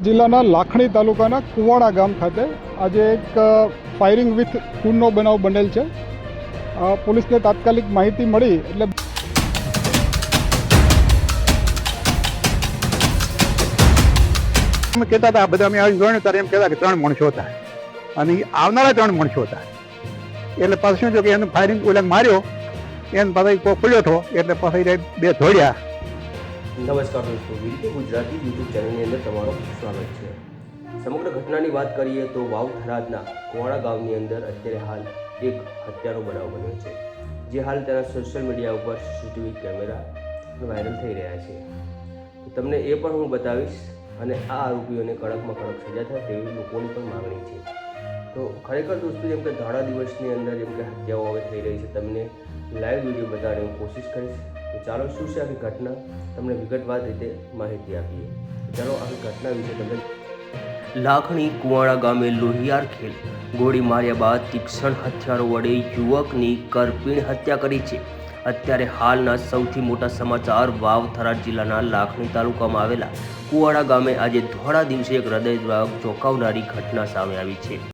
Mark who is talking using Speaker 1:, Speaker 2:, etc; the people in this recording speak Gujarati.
Speaker 1: જિલ્લાના લાખણી તાલુકાના કુવાડા ગામ ખાતે આજે એક ફાયરિંગ વિથ ખૂનનો બનાવ બનેલ છે. પોલીસને તાત્કાલિક માહિતી મળી એટલે
Speaker 2: કહેતા હતા બધા અમે આવી જોયું ત્યારે એમ કહેતા કે 3 માણસો હતા અને આવનારા 3 માણસો હતા. એટલે પાછું શું થયું કે એને ફાયરિંગ ઓલા માર્યો એને પાછા કોઈ ખુલ્યો હતો એટલે પાછા બે ધોડ્યા.
Speaker 3: નમસ્કાર દોસ્તો, વીટી ગુજરાતી યુટ્યુબ ચેનલની અંદર તમારું સ્વાગત છે. સમગ્ર ઘટનાની વાત કરીએ તો વાવ થરાદના કુવાડા ગામની અંદર અત્યારે હાલ એક હત્યાનો બનાવ બન્યો છે, જે હાલ તેના સોશિયલ મીડિયા ઉપર સીસીટીવી કેમેરા વાયરલ થઈ રહ્યા છે. તો તમને એ પણ હું બતાવીશ અને આ આરોપીઓને કડકમાં કડક સજા થાય તેવી લોકોની પણ માગણી છે. તો ખરેખર દોસ્તો, જેમ કે ધાડા દિવસની અંદર જેમ કે હત્યાઓ હવે થઈ રહી છે, તમને લાઈવ વિડીયો બતાવવાની હું કોશિશ કરીશ. તો ચાલો શું છે આખી ઘટના, તમને વિગતવાર રીતે માહિતી આપીએ. ચાલો આખી ઘટના વિશે તમને. લાખણી કુવાડા ગામે લોહિયાર ખેલ ગોળી માર્યા બાદ તીક્ષ્ણ હથિયારો વડે યુવકની કરપીણ હત્યા કરી છે. અત્યારે હાલના સૌથી મોટા સમાચાર વાવ થરાદ જિલ્લાના લાખણી તાલુકામાં આવેલા કુવાડા ગામે આજે ધોળા દિવસે એક હૃદયદ્રાવક ચોંકાવનારી ઘટના સામે આવી છે.